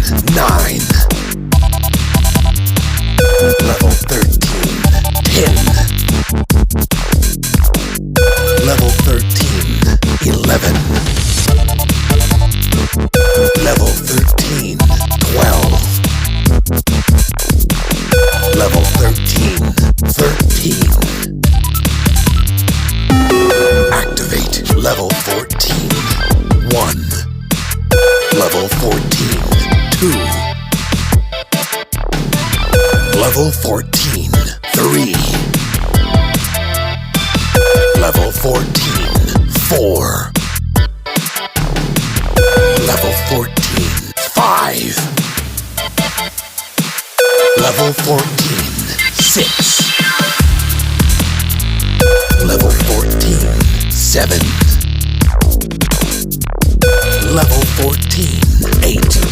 9. Level 13, 10. Level 13, 11. Level 13, 12. Level 13, 13. Activate level 14, 1. Level 14, 2. Level 14, 3. Level 14, 4. Level 14, 5. Level 14, 6. Level 14, 7. Level 14, 8.